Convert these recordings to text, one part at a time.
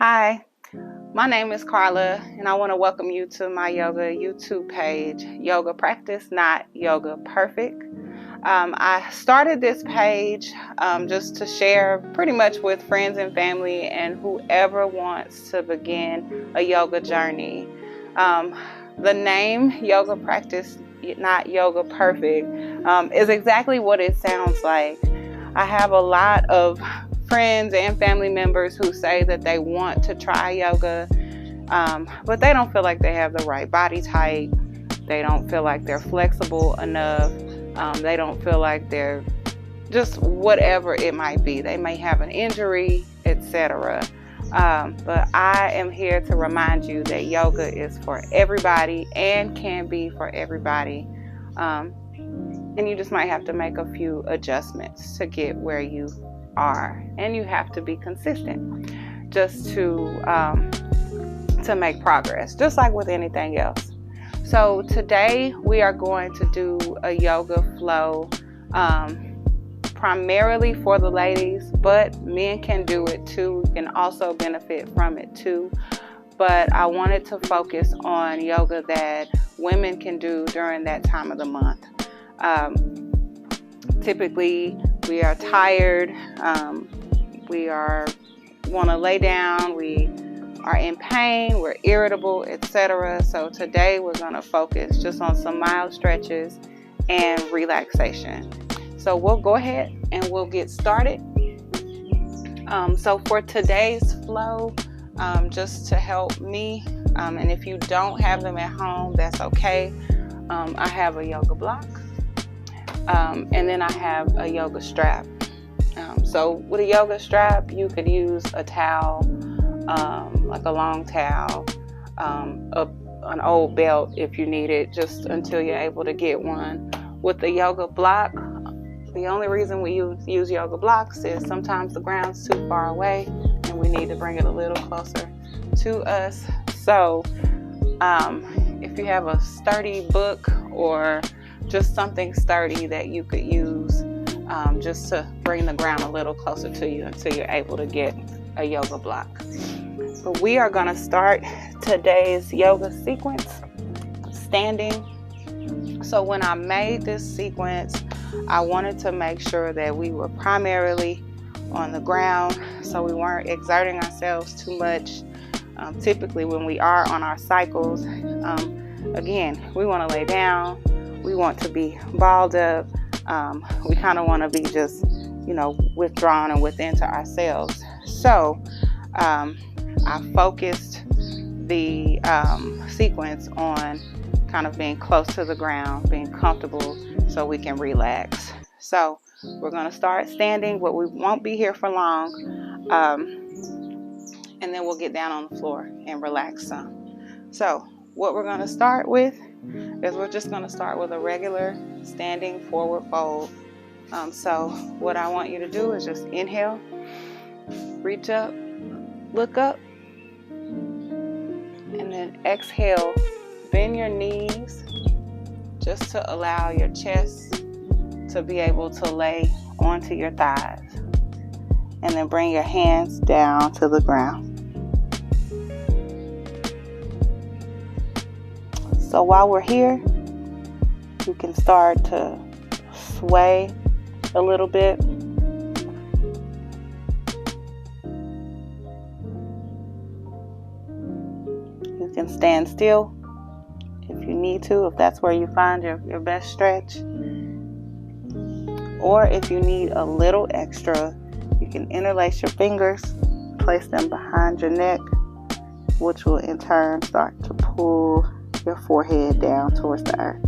Hi, my name is Carla, and I want to welcome you to my yoga YouTube page, Yoga Practice, Not Yoga Perfect. I started this page just to share pretty much with friends and family and whoever wants to begin a yoga journey. The name Yoga Practice, Not Yoga Perfect is exactly what it sounds like. I have a lot of friends and family members who say that they want to try yoga, but they don't feel like they have the right body type. They don't feel like they're flexible enough. They don't feel like they're just whatever it might be. They may have an injury, etc. But I am here to remind you that yoga is for everybody and can be for everybody. And you just might have to make a few adjustments to get where you are. And you have to be consistent just to make progress, just like with anything else. So today we are going to do a yoga flow primarily for the ladies, but men can do it too. You can also benefit from it too. But I wanted to focus on yoga that women can do during that time of the month. Typically, we are tired, we want to lay down, we are in pain, we're irritable, etc. So today we're going to focus just on some mild stretches and relaxation. So we'll go ahead and we'll get started. So for today's flow, just to help me, and if you don't have them at home, that's okay. I have a yoga block, and then I have a yoga strap. So with a yoga strap, you could use a towel, like a long towel, an old belt if you need it, just until you're able to get one. With the yoga block, the only reason we use yoga blocks is sometimes the ground's too far away and we need to bring it a little closer to us. So if you have a sturdy book or just something sturdy that you could use just to bring the ground a little closer to you until you're able to get a yoga block. But we are going to start today's yoga sequence standing. So when I made this sequence, I wanted to make sure that we were primarily on the ground, so we weren't exerting ourselves too much. Typically when we are on our cycles, again, we want to lay down, we want to be balled up, we kind of want to be just, withdrawn and within to ourselves. So I focused the sequence on kind of being close to the ground, being comfortable so we can relax. So we're going to start standing, but we won't be here for long. And then we'll get down on the floor and relax some. So what we're going to start with is we're just going to start with a regular standing forward fold. So what I want you to do is just inhale, reach up, look up, and then exhale, bend your knees just to allow your chest to be able to lay onto your thighs. And then bring your hands down to the ground. So while we're here, you can start to sway a little bit. You can stand still if you need to, if that's where you find your best stretch. Or if you need a little extra, you can interlace your fingers, place them behind your neck, which will in turn start to pull your forehead down towards the earth.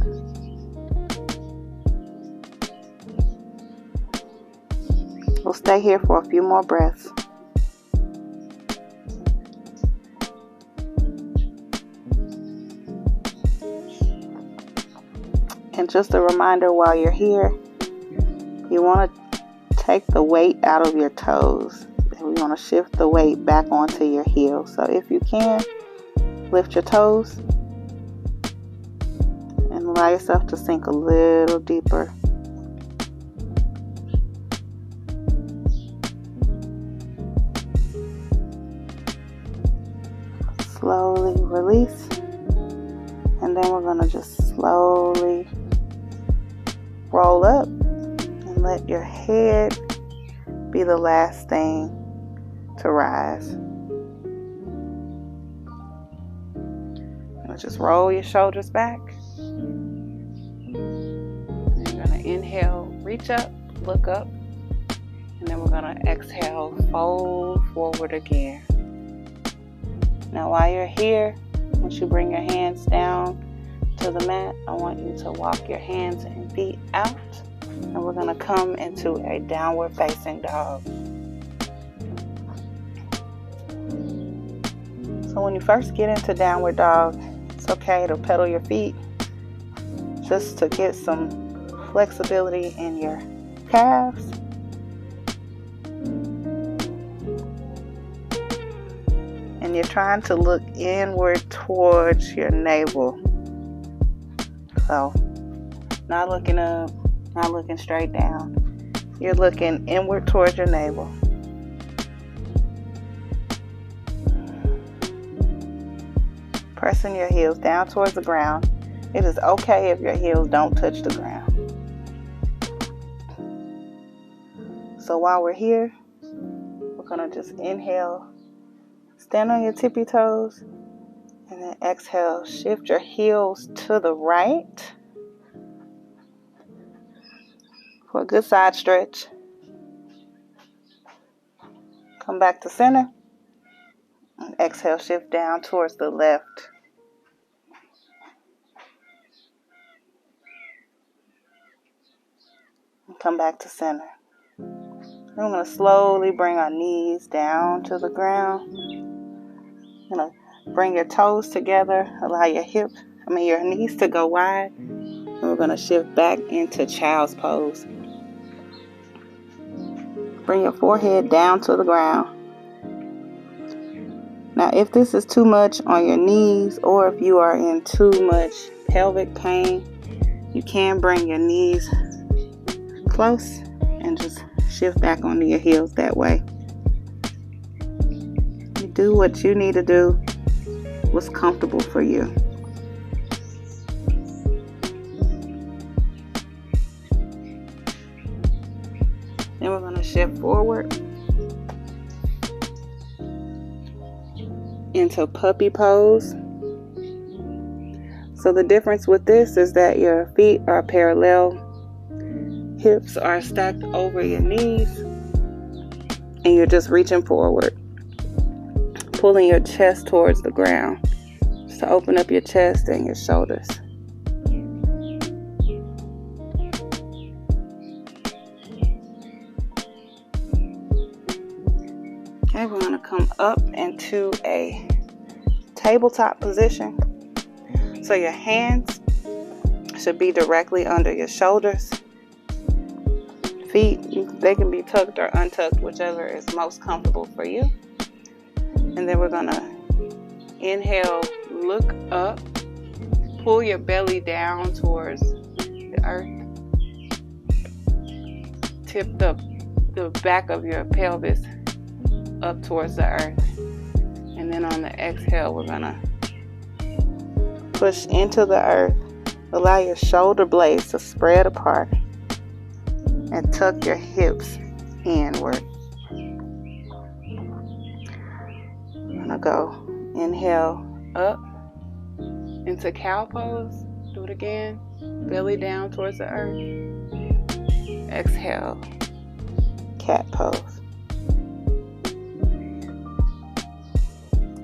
We'll stay here for a few more breaths. And just a reminder while you're here, you want to take the weight out of your toes. We want to shift the weight back onto your heels. So if you can, lift your toes and allow yourself to sink a little deeper. slowly release. And then we're going to just slowly roll up and let your head be the last thing to rise. And just roll your shoulders back. And you're going to inhale, reach up, look up. And then we're going to exhale, fold forward again. Now while you're here, once you bring your hands down to the mat, I want you to walk your hands and feet out. And we're going to come into a downward facing dog. So when you first get into downward dog, it's okay to pedal your feet just to get some flexibility in your calves. And you're trying to look inward towards your navel. So, not looking up, not looking straight down. You're looking inward towards your navel. Pressing your heels down towards the ground. It is okay if your heels don't touch the ground. So while we're here, we're going to just inhale, stand on your tippy toes, and then exhale, shift your heels to the right for a good side stretch. Come back to center, and exhale, shift down towards the left. And come back to center. We're going to slowly bring our knees down to the ground. You're going to bring your toes together, allow your knees to go wide. And we're going to shift back into child's pose. Bring your forehead down to the ground. Now, if this is too much on your knees, or if you are in too much pelvic pain, you can bring your knees close and just shift back onto your heels that way. You do what you need to do, what's comfortable for you. Then we're going to shift forward into puppy pose. So the difference with this is that your feet are parallel, hips are stacked over your knees, and you're just reaching forward, pulling your chest towards the ground, just to open up your chest and your shoulders. Okay, we're going to come up into a tabletop position. So your hands should be directly under your shoulders. Feet, they can be tucked or untucked, whichever is most comfortable for you. And then we're going to inhale, look up, pull your belly down towards the earth. Tip the back of your pelvis up towards the earth. And then on the exhale, we're going to push into the earth. Allow your shoulder blades to spread apart and tuck your hips inward. I'm going to go inhale up into cow pose. Do it again. Belly down towards the earth. Exhale, cat pose.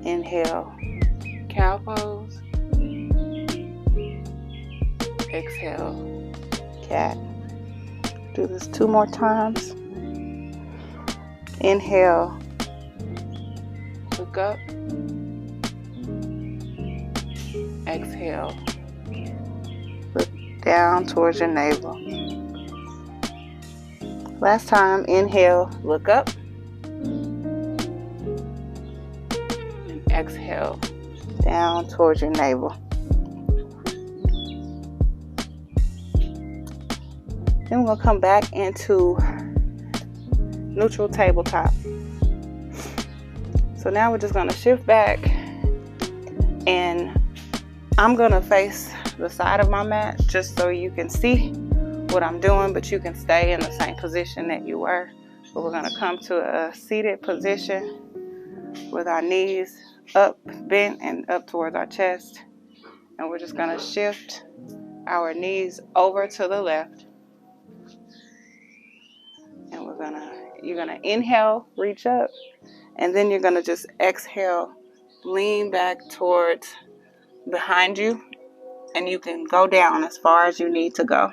Inhale, cow pose. Exhale, cat. Do this 2 more times. Inhale, look up. Exhale, look down towards your navel. Last time, inhale, look up. And exhale, down towards your navel. Then we're going to come back into neutral tabletop. So now we're just going to shift back And I'm gonna face the side of my mat just so you can see what I'm doing, but you can stay in the same position that you were. But we're gonna come to a seated position with our knees up, bent, and up towards our chest. And we're just gonna shift our knees over to the left. And you're gonna inhale, reach up, and then you're gonna just exhale, lean back towards behind you, and you can go down as far as you need to go.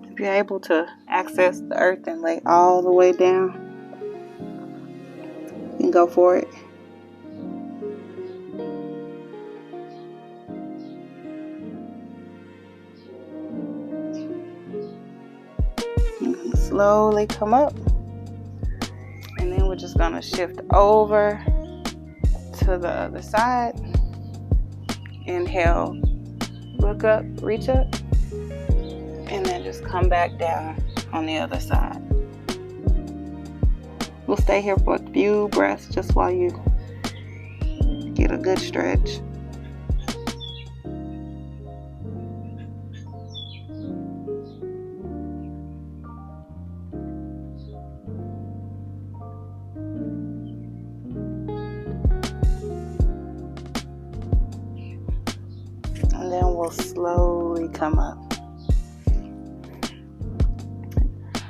If you're able to access the earth and lay all the way down, you can go for it. You can slowly come up, and then we're just going to shift over to the other side. Inhale, look up, reach up, and then just come back down on the other side. We'll stay here for a few breaths just while you get a good stretch. And then we'll slowly come up.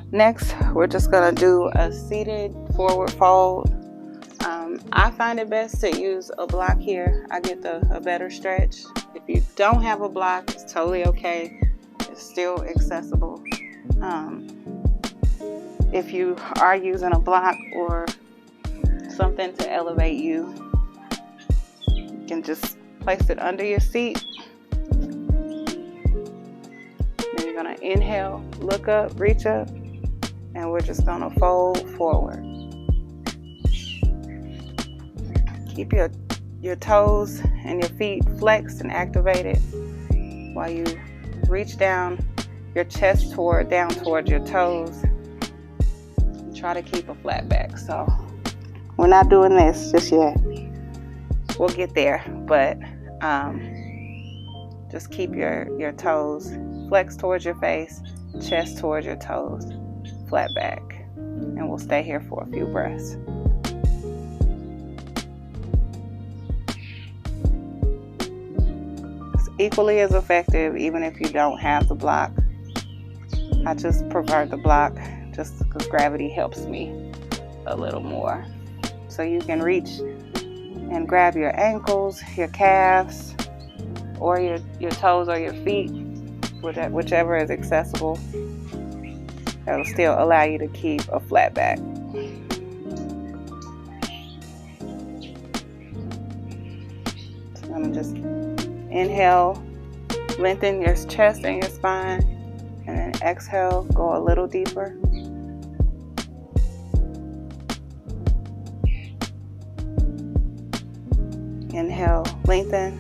Next, we're just going to do a seated forward fold. I find it best to use a block here. I get a better stretch. If you don't have a block, it's totally okay. It's still accessible. If you are using a block or something to elevate you, you can just place it under your seat. Then you're going to inhale, look up, reach up, and we're just going to fold forward. Keep your toes and your feet flexed and activated while you reach down your chest down towards your toes. And try to keep a flat back. So we're not doing this just yet. We'll get there, but just keep your toes flexed towards your face, chest towards your toes, flat back. And we'll stay here for a few breaths. Equally as effective even if you don't have the block. I just prefer the block just because gravity helps me a little more. So you can reach and grab your ankles, your calves, or your toes or your feet, whichever is accessible. That'll still allow you to keep a flat back. So I'm gonna just inhale, lengthen your chest and your spine, and then exhale, go a little deeper. Inhale, lengthen.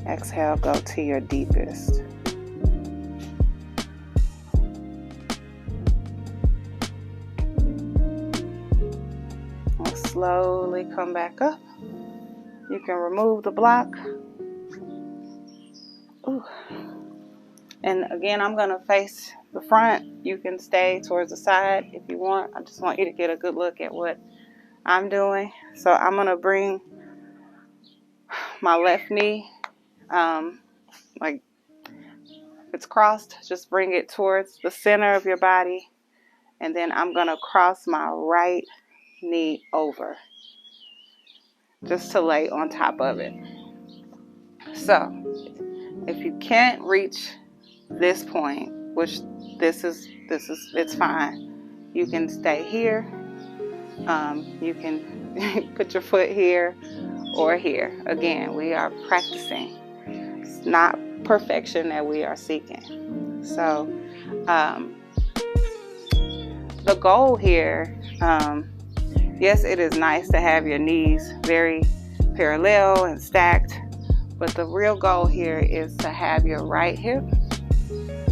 Exhale, go to your deepest. And slowly come back up. You can remove the block. Ooh. And again, I'm going to face the front. You can stay towards the side if you want. I just want you to get a good look at what I'm doing. So I'm going to bring my left knee, like it's crossed. Just bring it towards the center of your body. And then I'm going to cross my right knee over, just to lay on top of it. So if you can't reach this point, which it's fine. You can stay here. You can put your foot here or here. Again, we are practicing. It's not perfection that we are seeking. So the goal here, yes, it is nice to have your knees very parallel and stacked, But the real goal here is to have your right hip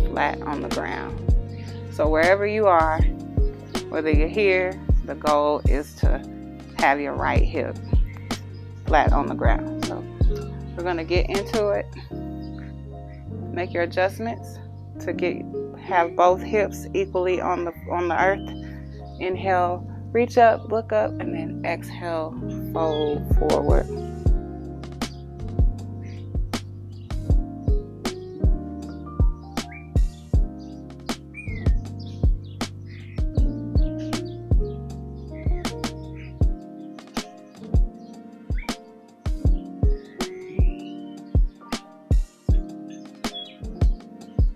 flat on the ground. So wherever you are, whether you're here, the goal is to have your right hip flat on the ground. So we're going to get into it. Make your adjustments to have both hips equally on the earth. Inhale, reach up, look up, and then exhale, fold forward.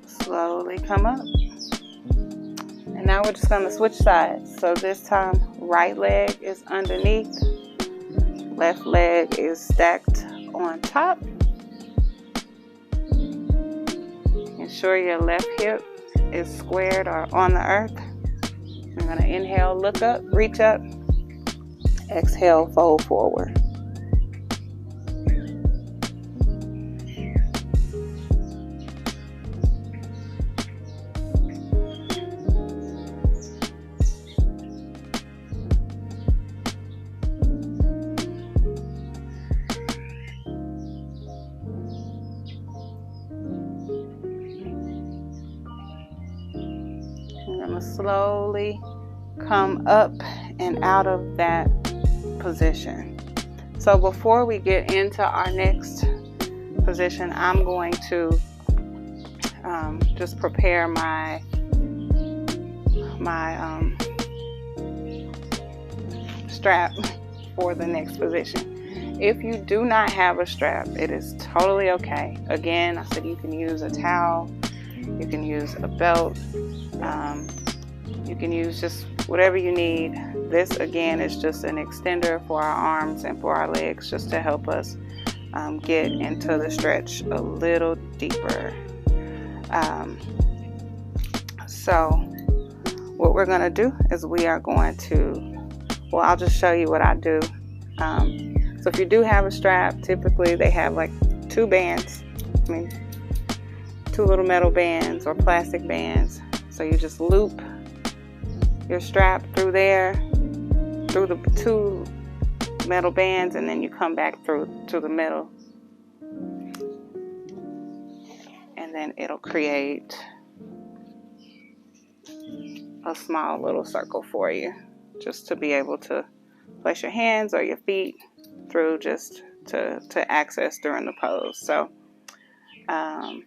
Slowly come up. And now we're just going to switch sides. So this time, right leg is underneath, left leg is stacked on top. Ensure your left hip is squared or on the earth. You're going to inhale, look up, reach up, exhale, fold forward. I'm going to slowly come up and out of that position. So before we get into our next position, I'm going to just prepare my strap for the next position. If you do not have a strap, it is totally okay. Again, I said you can use a towel, you can use a belt, you can use just whatever you need. This again is just an extender for our arms and for our legs, just to help us get into the stretch a little deeper. So what we're going to do is we are going to, well, I'll just show you what I do. So if you do have a strap, typically they have like two little metal bands or plastic bands. So you just loop your strap through the two metal bands, and then you come back through to the middle, and then it'll create a small little circle for you, just to be able to place your hands or your feet through, just to access during the pose. So I'm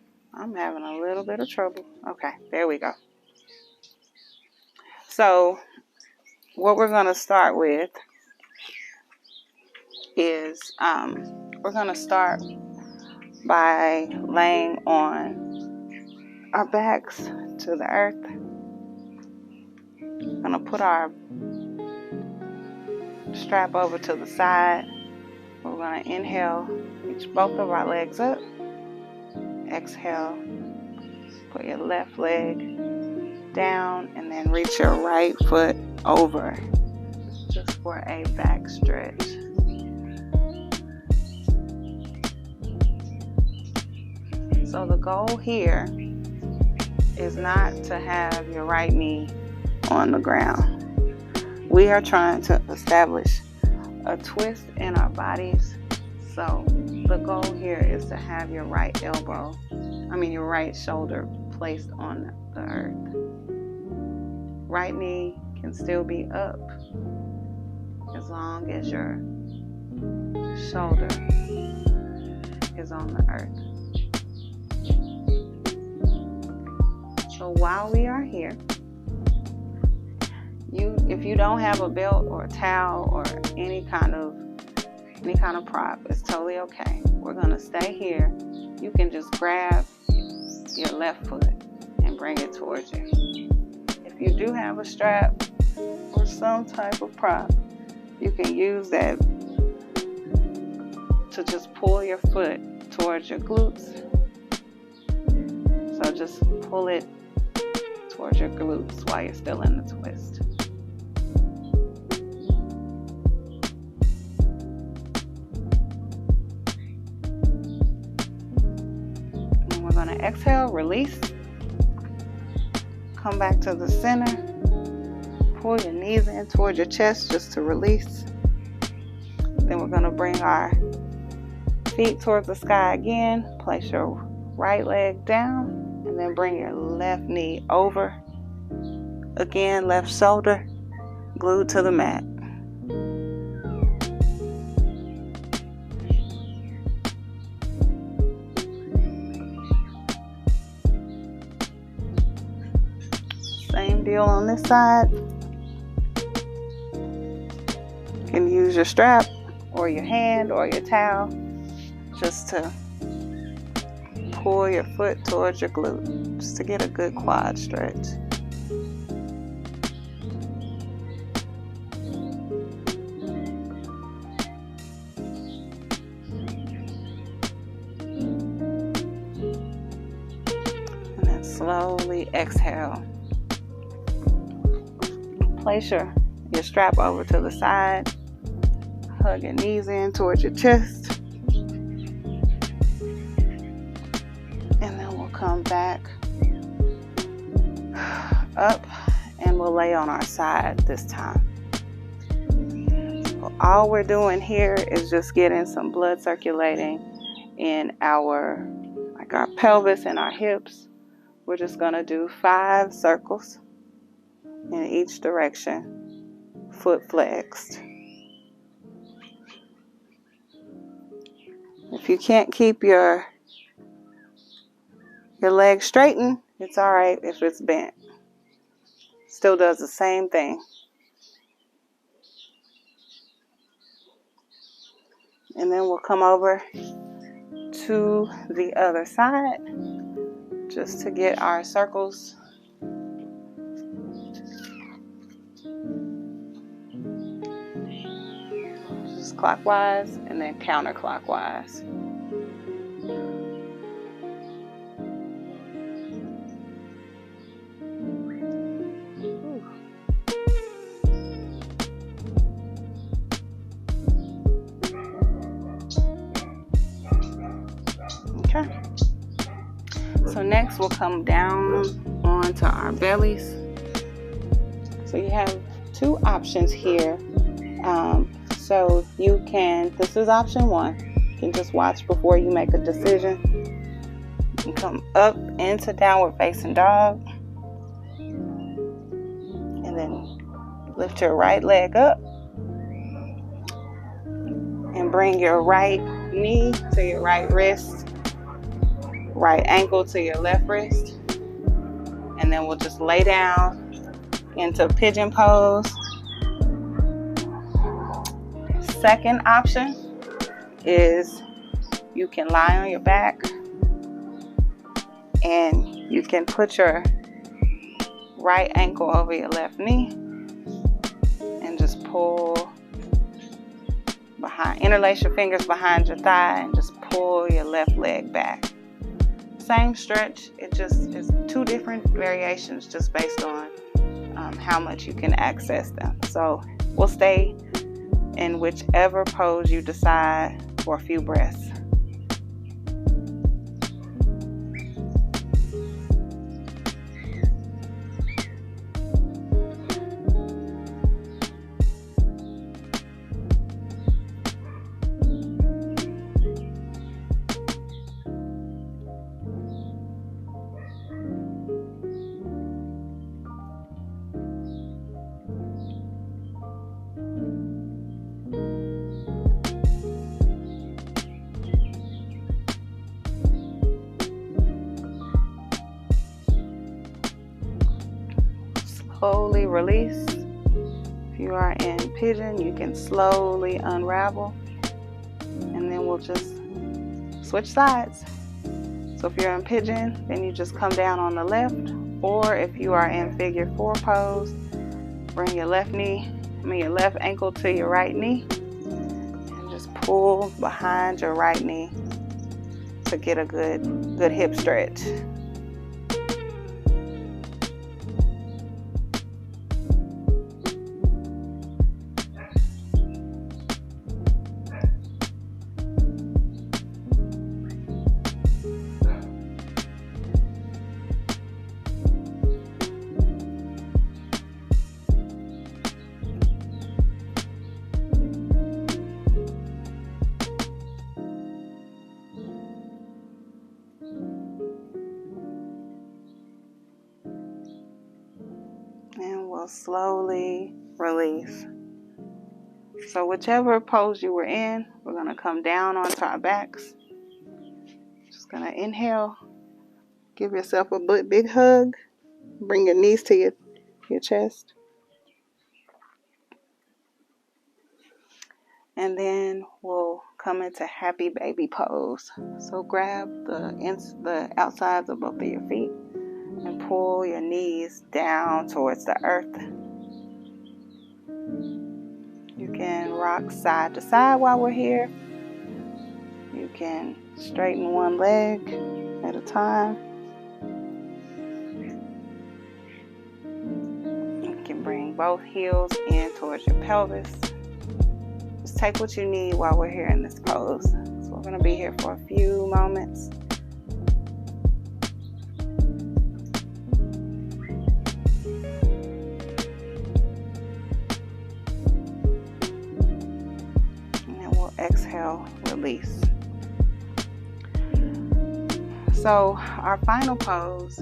having a little bit of trouble. Okay, there we go. So what we're going to start with is we're going to start by laying on our backs to the earth. We're going to put our strap over to the side. We're going to inhale, reach both of our legs up. Exhale, put your left leg down, and then reach your right foot over, just for a back stretch. So the goal here is not to have your right knee on the ground. We are trying to establish a twist in our bodies. So the goal here is to have your right shoulder placed on the earth. Right knee can still be up as long as your shoulder is on the earth. So while we are here, if you don't have a belt or a towel or any kind of prop, it's totally okay. We're going to stay here. You can just grab your left foot and bring it towards you. If you do have a strap or some type of prop, you can use that to just pull your foot towards your glutes. So just pull it towards your glutes while you're still in the twist. going to exhale, release. Come back to the center. Pull your knees in towards your chest just to release. Then we're going to bring our feet towards the sky again. Place your right leg down and then bring your left knee over. Again, left shoulder glued to the mat. Same deal on this side. You can use your strap or your hand or your towel just to pull your foot towards your glute, just to get a good quad stretch. And then slowly exhale. Place your strap over to the side. Hug your knees in towards your chest. And then we'll come back up and we'll lay on our side this time. So all we're doing here is just getting some blood circulating in our pelvis and our hips. We're just going to do 5 circles in each direction, foot flexed. If you can't keep your leg straightened, it's all right if it's bent. Still does the same thing. And then we'll come over to the other side just to get our circles. Just clockwise and then counterclockwise. Okay. So next we'll come down onto our bellies. So you have 2 options here. So you can, this is option 1. You can just watch before you make a decision. You can come up into downward facing dog. And then lift your right leg up. And bring your right knee to your right wrist. Right ankle to your left wrist. And then we'll just lay down into pigeon pose. Second option is you can lie on your back and you can put your right ankle over your left knee and just pull behind, interlace your fingers behind your thigh and just pull your left leg back. Same stretch, it just is 2 different variations just based on how much you can access them. So we'll stay in whichever pose you decide for a few breaths. Slowly release. If you are in pigeon, you can slowly unravel. And then we'll just switch sides. So if you're in pigeon, then you just come down on the left. Or if you are in figure 4 pose, bring your left ankle to your right knee. And just pull behind your right knee to get a good hip stretch. we'll slowly release. So whichever pose you were in, we're going to come down onto our backs. Just going to inhale. Give yourself a big hug. Bring your knees to your chest. And then we'll come into happy baby pose. So grab the outsides of both of your feet and pull your knees down towards the earth. You can rock side to side while we're here. You can straighten one leg at a time. You can bring both heels in towards your pelvis. Just take what you need while we're here in this pose. So we're going to be here for a few moments. And then we'll exhale, release. So our final pose,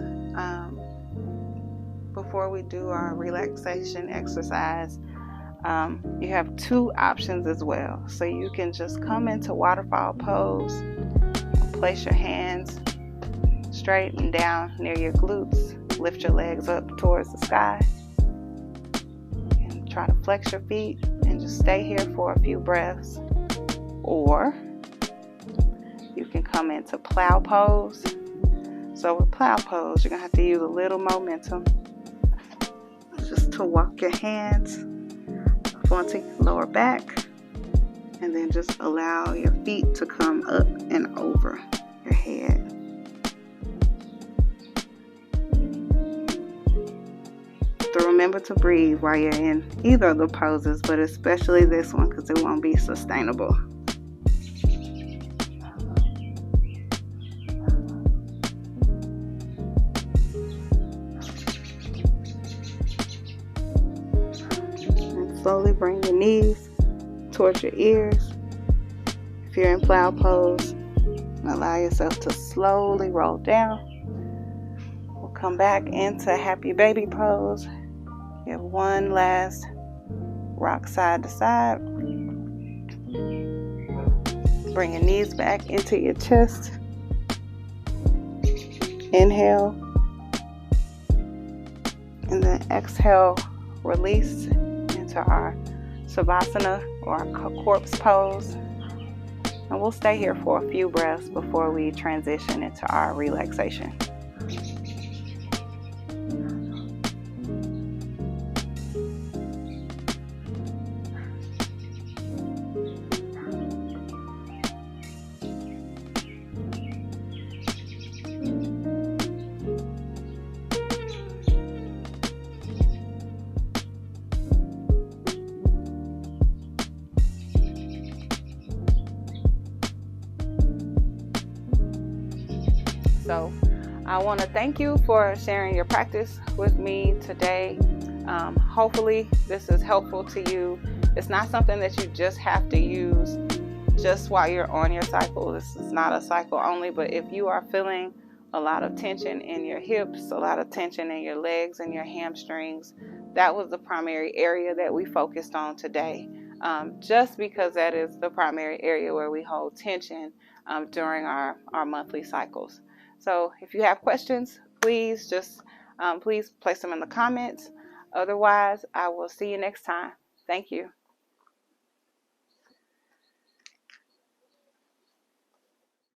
before we do our relaxation exercise, you have two options as well. So you can just come into waterfall pose, place your hands straight and down near your glutes, lift your legs up towards the sky, and try to flex your feet and just stay here for a few breaths. Or you can come into plow pose. So with plow pose, you're going to have to use a little momentum just to walk your hands onto your lower back, and then just allow your feet to come up and over your head. So remember to breathe while you're in either of the poses, but especially this one because it won't be sustainable. Slowly bring your knees towards your ears. If you're in plow pose, allow yourself to slowly roll down. We'll come back into happy baby pose. You have one last rock side to side. Bring your knees back into your chest. Inhale. And then exhale, release into our Savasana or our corpse pose. And we'll stay here for a few breaths before we transition into our relaxation. So I want to thank you for sharing your practice with me today. Hopefully this is helpful to you. It's not something that you just have to use just while you're on your cycle. This is not a cycle only, but if you are feeling a lot of tension in your hips, a lot of tension in your legs and your hamstrings, that was the primary area that we focused on today. Just because that is the primary area where we hold tension during our monthly cycles. So if you have questions, please please place them in the comments. Otherwise, I will see you next time. Thank you.